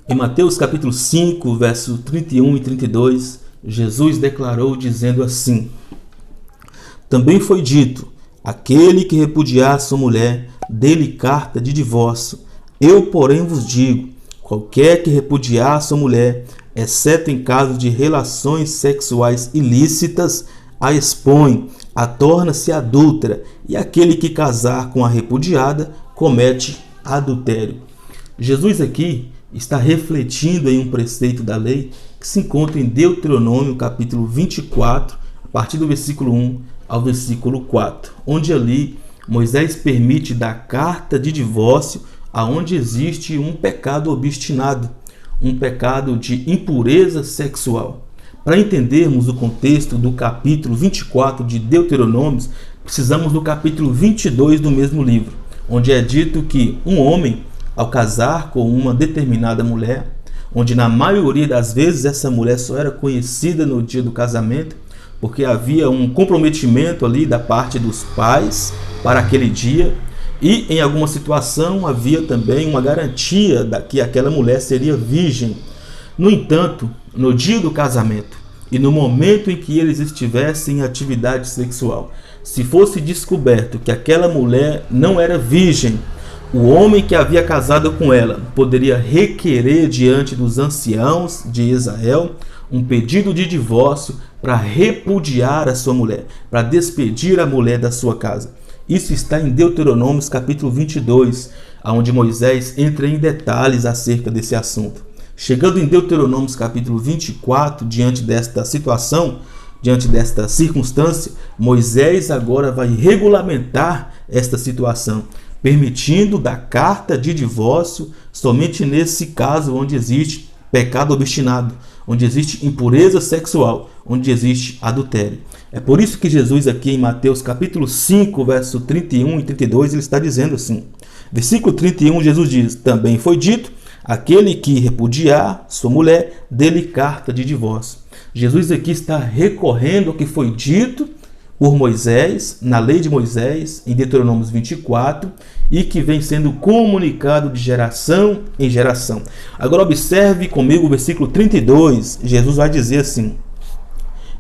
Em Mateus capítulo 5, verso 31 e 32, Jesus declarou dizendo assim: Também foi dito, aquele que repudiar sua mulher, dê-lhe carta de divórcio. Eu, porém, vos digo, qualquer que repudiar sua mulher, exceto em caso de relações sexuais ilícitas, a expõe, a torna-se adúltera, e aquele que casar com a repudiada, comete adultério. Jesus aqui está refletindo em um preceito da lei que se encontra em Deuteronômio capítulo 24, a partir do versículo 1 ao versículo 4, onde ali Moisés permite dar carta de divórcio aonde existe um pecado obstinado, um pecado de impureza sexual. Para entendermos o contexto do capítulo 24 de Deuteronômio, precisamos do capítulo 22 do mesmo livro, onde é dito que um homem, ao casar com uma determinada mulher, onde na maioria das vezes essa mulher só era conhecida no dia do casamento, porque havia um comprometimento ali da parte dos pais para aquele dia, e em alguma situação havia também uma garantia de que aquela mulher seria virgem. No entanto, no dia do casamento e no momento em que eles estivessem em atividade sexual, se fosse descoberto que aquela mulher não era virgem, o homem que havia casado com ela poderia requerer diante dos anciãos de Israel um pedido de divórcio para repudiar a sua mulher, para despedir a mulher da sua casa. Isso está em Deuteronômio capítulo 22, onde Moisés entra em detalhes acerca desse assunto. Chegando em Deuteronômio capítulo 24, diante desta situação, diante desta circunstância, Moisés agora vai regulamentar esta situação, permitindo dar carta de divórcio somente nesse caso onde existe pecado obstinado, onde existe impureza sexual, onde existe adultério. É por isso que Jesus aqui em Mateus capítulo 5, verso 31 e 32, ele está dizendo assim. Versículo 31, Jesus diz: Também foi dito, aquele que repudiar sua mulher, dê-lhe carta de divórcio. Jesus aqui está recorrendo ao que foi dito por Moisés, na lei de Moisés, em Deuteronômio 24, e que vem sendo comunicado de geração em geração. Agora observe comigo o versículo 32, Jesus vai dizer assim: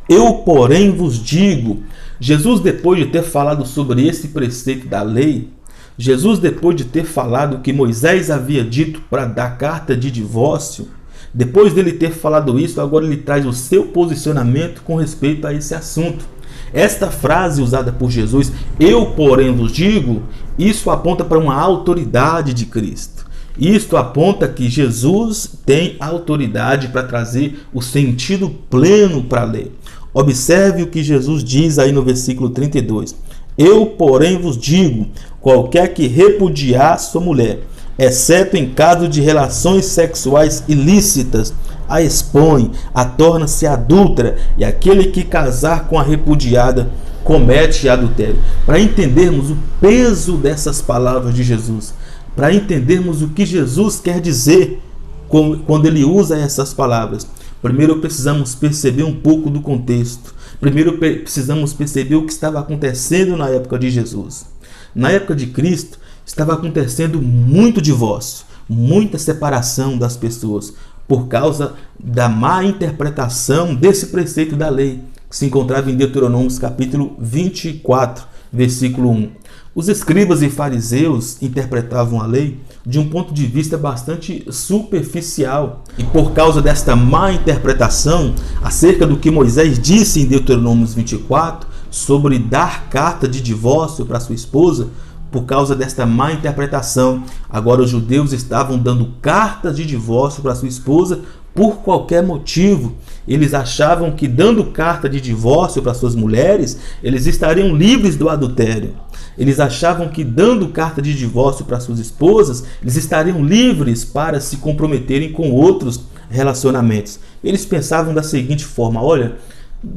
Eu, porém, vos digo. Jesus, depois de ter falado sobre esse preceito da lei, Jesus, depois de ter falado que Moisés havia dito para dar carta de divórcio, depois dele ter falado isso, agora ele traz o seu posicionamento com respeito a esse assunto. Esta frase usada por Jesus, eu, porém, vos digo, isso aponta para uma autoridade de Cristo. Isto aponta que Jesus tem autoridade para trazer o sentido pleno para a lei. Observe o que Jesus diz aí no versículo 32. Eu, porém, vos digo, qualquer que repudiar sua mulher, exceto em caso de relações sexuais ilícitas, a expõe, a torna-se adúltera, e aquele que casar com a repudiada comete adultério. Para entendermos o peso dessas palavras de Jesus, para entendermos o que Jesus quer dizer quando ele usa essas palavras, primeiro precisamos perceber um pouco do contexto. Primeiro precisamos perceber o que estava acontecendo na época de Jesus. Na época de Cristo, estava acontecendo muito divórcio, muita separação das pessoas, por causa da má interpretação desse preceito da lei, que se encontrava em Deuteronômio capítulo 24, versículo 1. Os escribas e fariseus interpretavam a lei de um ponto de vista bastante superficial. E por causa desta má interpretação acerca do que Moisés disse em Deuteronômio 24, sobre dar carta de divórcio para sua esposa, por causa desta má interpretação, agora os judeus estavam dando cartas de divórcio para sua esposa por qualquer motivo. Eles achavam que dando carta de divórcio para suas mulheres, eles estariam livres do adultério. Eles achavam que dando carta de divórcio para suas esposas, eles estariam livres para se comprometerem com outros relacionamentos. Eles pensavam da seguinte forma: olha,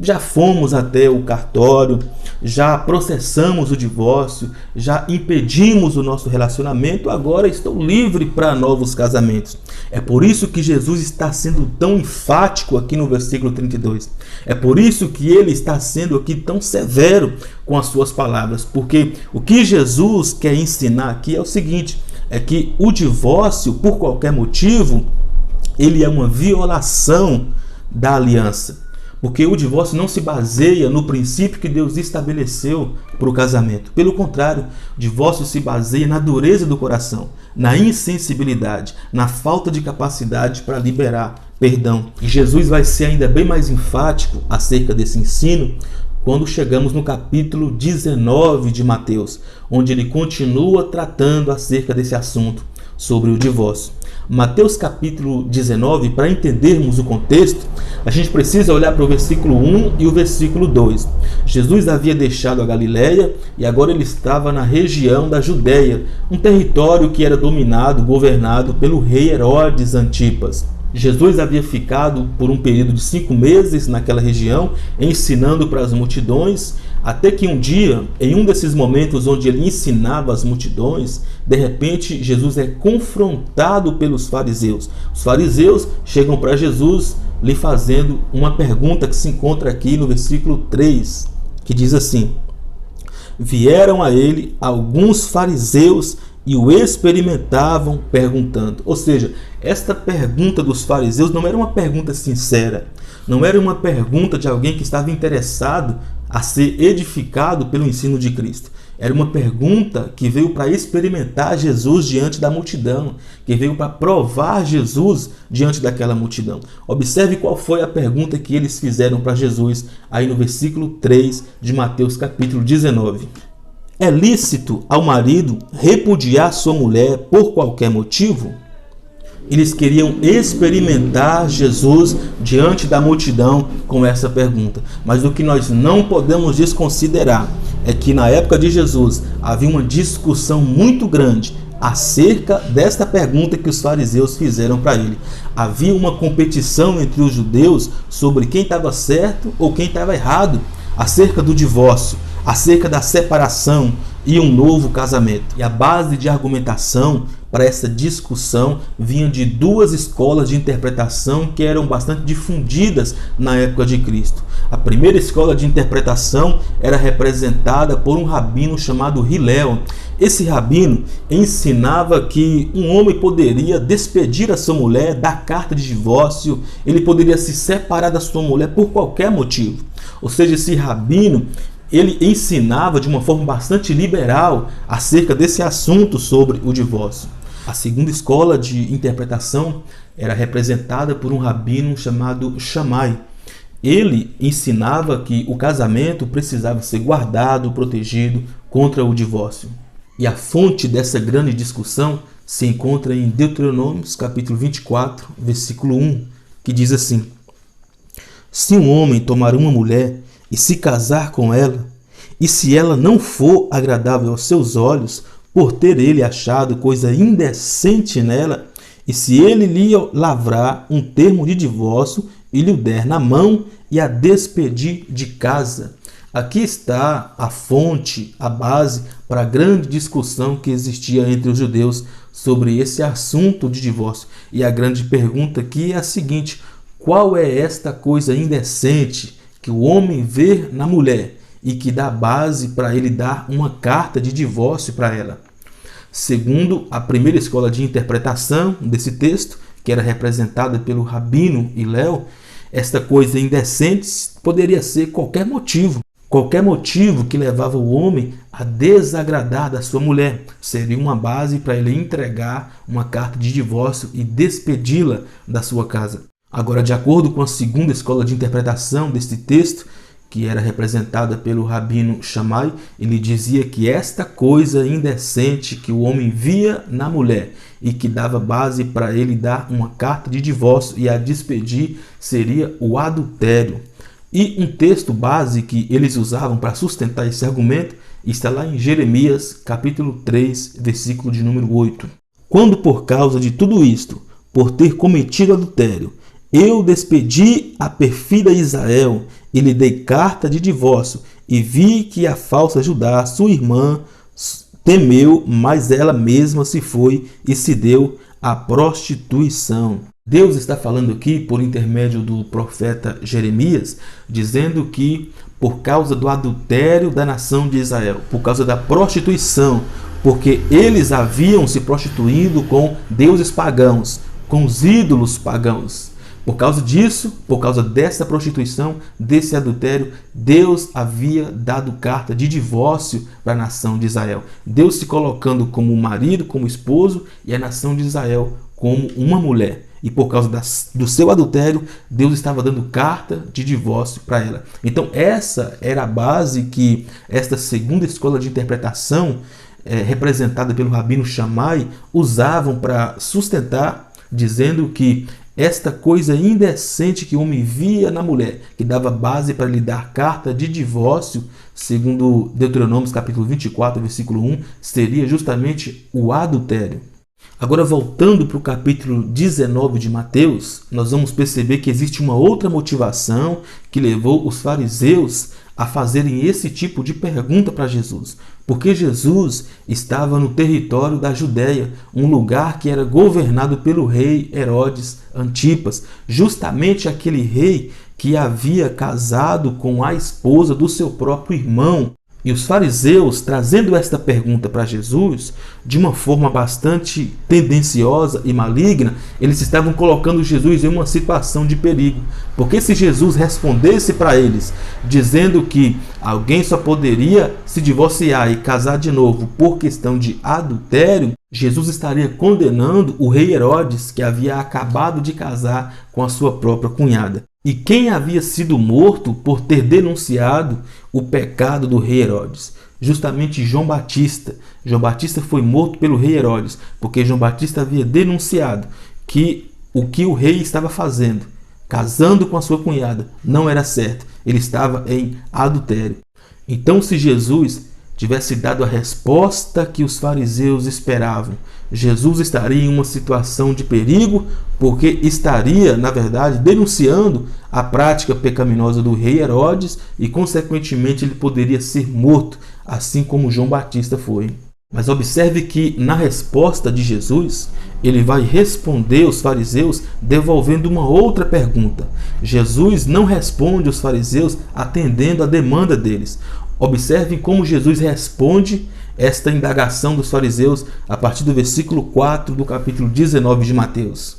já fomos até o cartório, já processamos o divórcio, já impedimos o nosso relacionamento, agora estou livre para novos casamentos. É por isso que Jesus está sendo tão enfático aqui no versículo 32. É por isso que ele está sendo aqui tão severo com as suas palavras, porque o que Jesus quer ensinar aqui é o seguinte: é que o divórcio, por qualquer motivo, ele é uma violação da aliança. Porque o divórcio não se baseia no princípio que Deus estabeleceu para o casamento. Pelo contrário, o divórcio se baseia na dureza do coração, na insensibilidade, na falta de capacidade para liberar perdão. E Jesus vai ser ainda bem mais enfático acerca desse ensino quando chegamos no capítulo 19 de Mateus, onde ele continua tratando acerca desse assunto sobre o divórcio. Mateus capítulo 19, para entendermos o contexto, a gente precisa olhar para o versículo 1 e o versículo 2. Jesus havia deixado a Galileia e agora ele estava na região da Judéia, um território que era dominado, governado pelo rei Herodes Antipas. Jesus havia ficado por um período de 5 meses naquela região, ensinando para as multidões, até que um dia, em um desses momentos onde ele ensinava as multidões, de repente Jesus é confrontado pelos fariseus. Os fariseus chegam para Jesus lhe fazendo uma pergunta que se encontra aqui no versículo 3, que diz assim: vieram a ele alguns fariseus e o experimentavam perguntando. Ou seja, esta pergunta dos fariseus não era uma pergunta sincera, não era uma pergunta de alguém que estava interessado a ser edificado pelo ensino de Cristo. Era uma pergunta que veio para experimentar Jesus diante da multidão, que veio para provar Jesus diante daquela multidão. Observe qual foi a pergunta que eles fizeram para Jesus aí no versículo 3 de Mateus capítulo 19. É lícito ao marido repudiar sua mulher por qualquer motivo? Eles queriam experimentar Jesus diante da multidão com essa pergunta. Mas o que nós não podemos desconsiderar é que na época de Jesus havia uma discussão muito grande acerca desta pergunta que os fariseus fizeram para ele. Havia uma competição entre os judeus sobre quem estava certo ou quem estava errado acerca do divórcio, acerca da separação e um novo casamento. E a base de argumentação para essa discussão vinha de duas escolas de interpretação que eram bastante difundidas na época de Cristo. A primeira escola de interpretação era representada por um rabino chamado Hilel. Esse rabino ensinava que um homem poderia despedir a sua mulher, dar carta de divórcio, ele poderia se separar da sua mulher por qualquer motivo. Ou seja, esse rabino ele ensinava de uma forma bastante liberal acerca desse assunto sobre o divórcio. A segunda escola de interpretação era representada por um rabino chamado Shammai. Ele ensinava que o casamento precisava ser guardado, protegido contra o divórcio. E a fonte dessa grande discussão se encontra em Deuteronômios capítulo 24, versículo 1, que diz assim: se um homem tomar uma mulher e se casar com ela, e se ela não for agradável aos seus olhos, por ter ele achado coisa indecente nela, e se ele lhe lavrar um termo de divórcio e lhe o der na mão e a despedir de casa. Aqui está a fonte, a base para a grande discussão que existia entre os judeus sobre esse assunto de divórcio. E a grande pergunta aqui é a seguinte: qual é esta coisa indecente que o homem vê na mulher e que dá base para ele dar uma carta de divórcio para ela? Segundo a primeira escola de interpretação desse texto, que era representada pelo rabino Hilel, esta coisa indecente poderia ser qualquer motivo que levava o homem a desagradar da sua mulher. Seria uma base para ele entregar uma carta de divórcio e despedi-la da sua casa. Agora, de acordo com a segunda escola de interpretação deste texto, que era representada pelo rabino Shammai, ele dizia que esta coisa indecente que o homem via na mulher e que dava base para ele dar uma carta de divórcio e a despedir seria o adultério. E um texto base que eles usavam para sustentar esse argumento está lá em Jeremias capítulo 3, versículo de número 8. Quando por causa de tudo isto, por ter cometido adultério, eu despedi a perfida Israel e lhe dei carta de divórcio, e vi que a falsa Judá, sua irmã, temeu, mas ela mesma se foi e se deu à prostituição. Deus está falando aqui por intermédio do profeta Jeremias, dizendo que por causa do adultério da nação de Israel, por causa da prostituição, porque eles haviam se prostituído com deuses pagãos, com os ídolos pagãos. Por causa disso, por causa dessa prostituição, desse adultério, Deus havia dado carta de divórcio para a nação de Israel. Deus se colocando como marido, como esposo, e a nação de Israel como uma mulher. E por causa do seu adultério, Deus estava dando carta de divórcio para ela. Então essa era a base que esta segunda escola de interpretação, representada pelo Rabino Shammai, usavam para sustentar, dizendo que esta coisa indecente que o homem via na mulher, que dava base para lhe dar carta de divórcio, segundo Deuteronômio capítulo 24, versículo 1, seria justamente o adultério. Agora, voltando para o capítulo 19 de Mateus, nós vamos perceber que existe uma outra motivação que levou os fariseus a fazerem esse tipo de pergunta para Jesus. Porque Jesus estava no território da Judéia, um lugar que era governado pelo rei Herodes Antipas, justamente aquele rei que havia casado com a esposa do seu próprio irmão. E os fariseus, trazendo esta pergunta para Jesus, de uma forma bastante tendenciosa e maligna, eles estavam colocando Jesus em uma situação de perigo. Porque se Jesus respondesse para eles, dizendo que alguém só poderia se divorciar e casar de novo por questão de adultério, Jesus estaria condenando o rei Herodes, que havia acabado de casar com a sua própria cunhada. E quem havia sido morto por ter denunciado o pecado do rei Herodes? Justamente João Batista. João Batista foi morto pelo rei Herodes, porque João Batista havia denunciado que o que o rei estava fazendo, casando com a sua cunhada, não era certo. Ele estava em adultério. Então, se Jesus tivesse dado a resposta que os fariseus esperavam, Jesus estaria em uma situação de perigo, porque estaria, na verdade, denunciando a prática pecaminosa do rei Herodes e, consequentemente, ele poderia ser morto, assim como João Batista foi. Mas observe que, na resposta de Jesus, ele vai responder os fariseus devolvendo uma outra pergunta. Jesus não responde os fariseus atendendo a demanda deles. Observem como Jesus responde esta indagação dos fariseus a partir do versículo 4 do capítulo 19 de Mateus.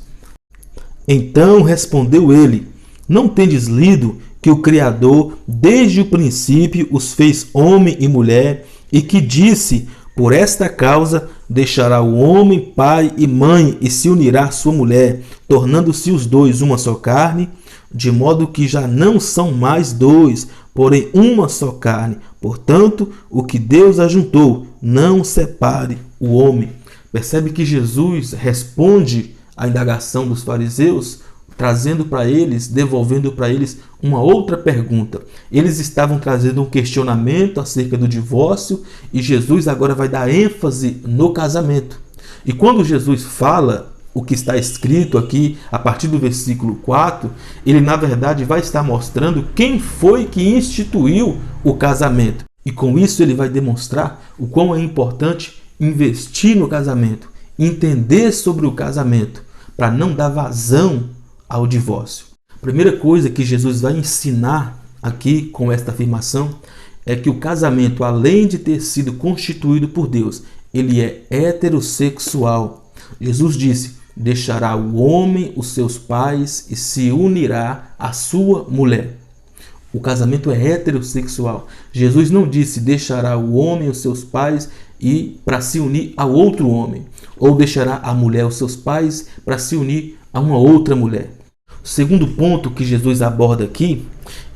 Então respondeu ele: não tendes lido que o Criador desde o princípio os fez homem e mulher, e que disse: por esta causa deixará o homem pai e mãe e se unirá à sua mulher, tornando-se os dois uma só carne, de modo que já não são mais dois, porém uma só carne. Portanto, o que Deus ajuntou, não separe o homem. Percebe que Jesus responde à indagação dos fariseus, trazendo para eles, devolvendo para eles uma outra pergunta. Eles estavam trazendo um questionamento acerca do divórcio e Jesus agora vai dar ênfase no casamento. E quando Jesus fala o que está escrito aqui a partir do versículo 4, ele na verdade vai estar mostrando quem foi que instituiu o casamento. E com isso ele vai demonstrar o quão é importante investir no casamento, entender sobre o casamento, para não dar vazão ao divórcio. A primeira coisa que Jesus vai ensinar aqui com esta afirmação é que o casamento, além de ter sido constituído por Deus, ele é heterossexual. Jesus disse: deixará o homem os seus pais e se unirá à sua mulher. O casamento é heterossexual. Jesus não disse deixará o homem os seus pais e para se unir a outro homem, ou deixará a mulher os seus pais para se unir a uma outra mulher. O segundo ponto que Jesus aborda aqui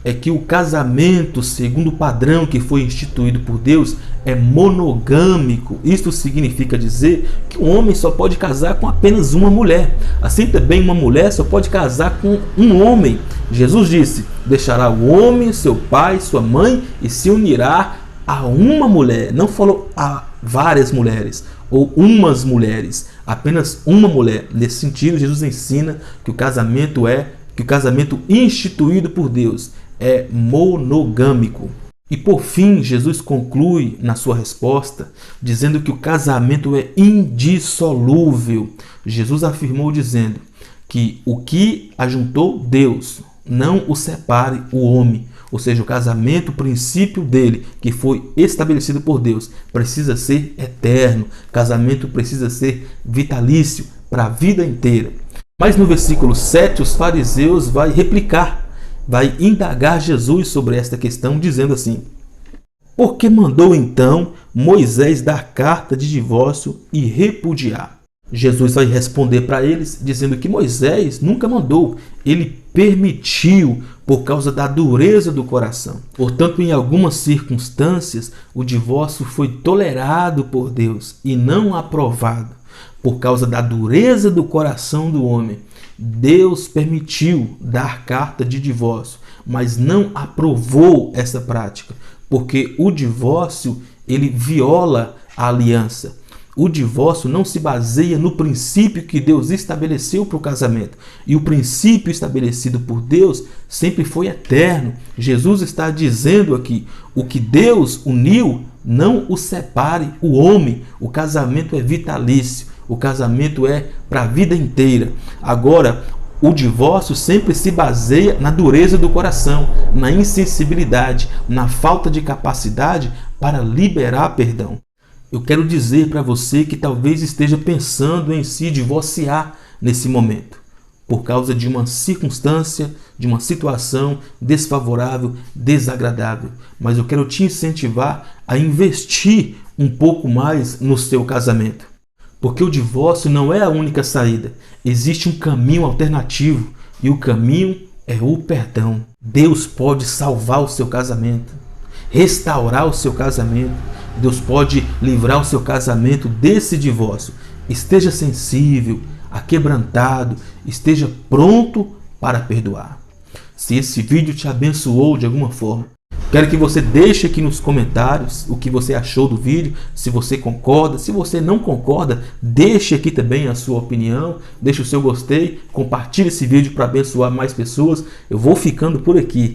é que o casamento, segundo o padrão que foi instituído por Deus, é monogâmico. Isto significa dizer que um homem só pode casar com apenas uma mulher. Assim também uma mulher só pode casar com um homem. Jesus disse: deixará o homem, seu pai, sua mãe e se unirá a uma mulher. Não falou a várias mulheres ou umas mulheres, apenas uma mulher. Nesse sentido, Jesus ensina que o casamento instituído por Deus é monogâmico. E por fim, Jesus conclui na sua resposta dizendo que o casamento é indissolúvel. Jesus afirmou dizendo que o que ajuntou Deus, não o separe o homem. Ou seja, o casamento, o princípio dele, que foi estabelecido por Deus, precisa ser eterno. O casamento precisa ser vitalício para a vida inteira. Mas no versículo 7, os fariseus vai replicar, vai indagar Jesus sobre esta questão, dizendo assim: por que mandou então Moisés dar carta de divórcio e repudiar? Jesus vai responder para eles dizendo que Moisés nunca mandou, ele permitiu por causa da dureza do coração. Portanto, em algumas circunstâncias, o divórcio foi tolerado por Deus e não aprovado. Por causa da dureza do coração do homem, Deus permitiu dar carta de divórcio, mas não aprovou essa prática, porque o divórcio ele viola a aliança. O divórcio não se baseia no princípio que Deus estabeleceu para o casamento. E o princípio estabelecido por Deus sempre foi eterno. Jesus está dizendo aqui: o que Deus uniu, não o separe o homem. O casamento é vitalício. O casamento é para a vida inteira. Agora, o divórcio sempre se baseia na dureza do coração, na insensibilidade, na falta de capacidade para liberar perdão. Eu quero dizer para você que talvez esteja pensando em se divorciar nesse momento, por causa de uma circunstância, de uma situação desfavorável, desagradável. Mas eu quero te incentivar a investir um pouco mais no seu casamento. Porque o divórcio não é a única saída. Existe um caminho alternativo e o caminho é o perdão. Deus pode salvar o seu casamento, restaurar o seu casamento. Deus pode livrar o seu casamento desse divórcio. Esteja sensível, aquebrantado, esteja pronto para perdoar. Se esse vídeo te abençoou de alguma forma, quero que você deixe aqui nos comentários o que você achou do vídeo, se você concorda, se você não concorda, deixe aqui também a sua opinião, deixe o seu gostei, compartilhe esse vídeo para abençoar mais pessoas. Eu vou ficando por aqui.